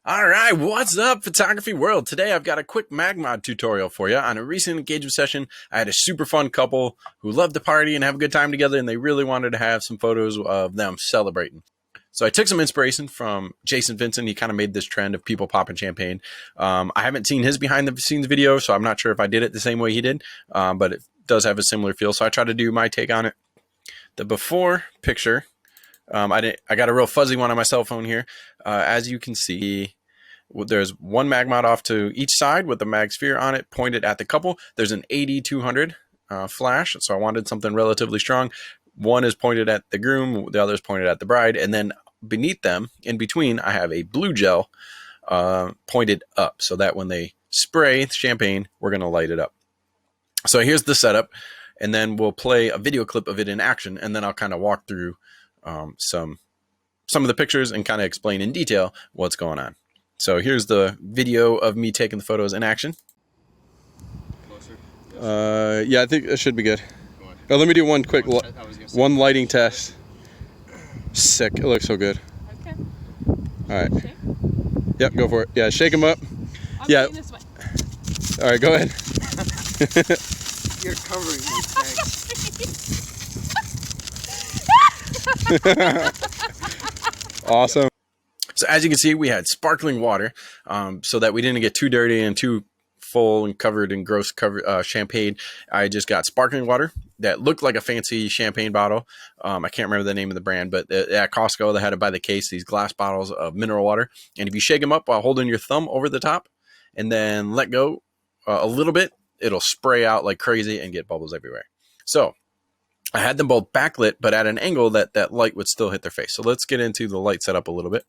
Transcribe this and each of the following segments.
All right, what's up, photography world? Today I've got a quick Magmod tutorial for you. On a recent engagement session, I had a super fun couple who loved to party and have a good time together, and they really wanted to have some photos of them celebrating. So I took some inspiration from Jason Vinson. He kind of made this trend of people popping champagne. I haven't seen his behind the scenes video, so I'm not sure if I did it the same way he did, but it does have a similar feel. So I tried to do my take on it. The before picture, I got a real fuzzy one on my cell phone here. As you can see, there's one Magmod off to each side with the mag sphere on it pointed at the couple. There's an 80-200 flash, so I wanted something relatively strong. One is pointed at the groom, the other is pointed at the bride, and then beneath them, in between, I have a blue gel pointed up, so that when they spray champagne, we're going to light it up. So here's the setup, and then we'll play a video clip of it in action, and then I'll kind of walk through some of the pictures and kind of explain in detail what's going on. So here's the video of me taking the photos in action. Yeah, I think it should be good. Oh, let me do one quick one lighting test. Sick. It looks so good. Okay. All right. Shake? Yep, go for it. Yeah, shake them up. I'm yeah. This way. All right, go ahead. You're covering me, thanks. Awesome. So as you can see, we had sparkling water, so that we didn't get too dirty and too full and covered in gross champagne. I just got sparkling water that looked like a fancy champagne bottle. I can't remember the name of the brand, but at Costco, they had it by the case, these glass bottles of mineral water. And if you shake them up while holding your thumb over the top and then let go a little bit, it'll spray out like crazy and get bubbles everywhere. So I had them both backlit, but at an angle that light would still hit their face. So let's get into the light setup a little bit.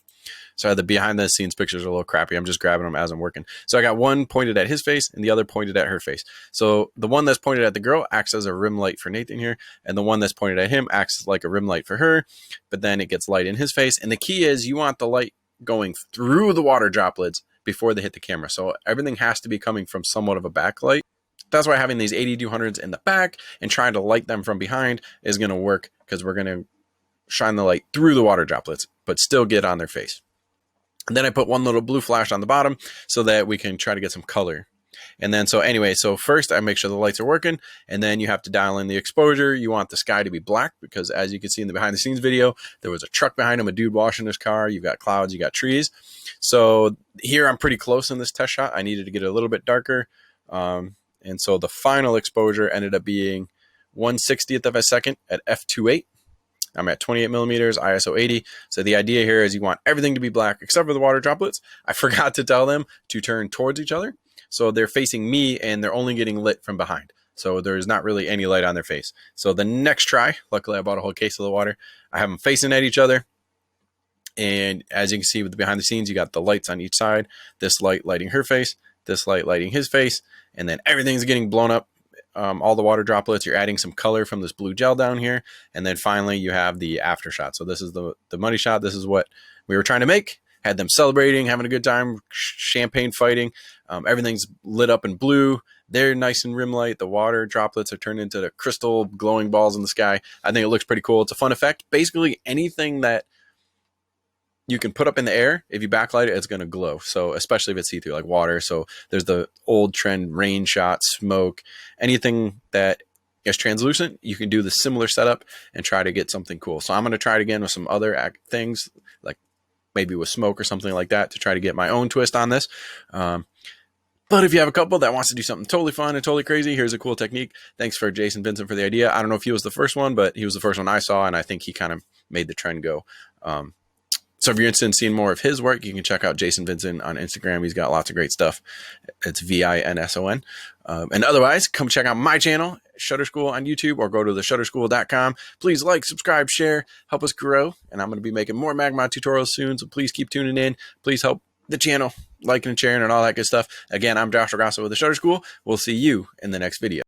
So the behind the scenes pictures are a little crappy. I'm just grabbing them as I'm working. So I got one pointed at his face and the other pointed at her face. So the one that's pointed at the girl acts as a rim light for Nathan here. And the one that's pointed at him acts like a rim light for her, but then it gets light in his face. And the key is you want the light going through the water droplets before they hit the camera. So everything has to be coming from somewhat of a backlight. That's why having these 80-200s in the back and trying to light them from behind is going to work, because we're going to shine the light through the water droplets, but still get on their face. And then I put one little blue flash on the bottom so that we can try to get some color. And then, so first I make sure the lights are working, and then you have to dial in the exposure. You want the sky to be black, because as you can see in the behind the scenes video, there was a truck behind him, a dude washing his car. You've got clouds, you got trees. So here I'm pretty close in this test shot. I needed to get it a little bit darker. And so the final exposure ended up being 1/60th of a second at f2.8. I'm at 28 millimeters, ISO 80. So the idea here is you want everything to be black except for the water droplets. I forgot to tell them to turn towards each other. So they're facing me and they're only getting lit from behind. So there's not really any light on their face. So the next try, luckily I bought a whole case of the water. I have them facing at each other. And as you can see with the behind the scenes, you got the lights on each side. This light lighting her face, this light lighting his face, and then everything's getting blown up. All the water droplets, you're adding some color from this blue gel down here. And then finally you have the after shot. So this is the money shot. This is what we were trying to make. Had them celebrating, having a good time, champagne fighting. Everything's lit up in blue. They're nice and rim light. The water droplets are turned into the crystal glowing balls in the sky. I think it looks pretty cool. It's a fun effect. Basically anything that you can put up in the air, if you backlight it, it's going to glow. So especially if it's see-through, like water. So there's the old trend rain shot, smoke, anything that is translucent, you can do the similar setup and try to get something cool. So I'm going to try it again with some other things, like maybe with smoke or something like that, to try to get my own twist on this. But if you have a couple that wants to do something totally fun and totally crazy, here's a cool technique. Thanks for Jason Vinson for the idea. I don't know if he was the first one, but he was the first one I saw, and I think he kind of made the trend go. So if you're interested in seeing more of his work, you can check out Jason Vinson on Instagram. He's got lots of great stuff. It's Vinson. And otherwise, come check out my channel, Shutter School on YouTube, or go to theshutterschool.com. Please like, subscribe, share, help us grow. And I'm going to be making more Magmod tutorials soon, so please keep tuning in. Please help the channel, liking and sharing and all that good stuff. Again, I'm Joshua Grasso with the Shutter School. We'll see you in the next video.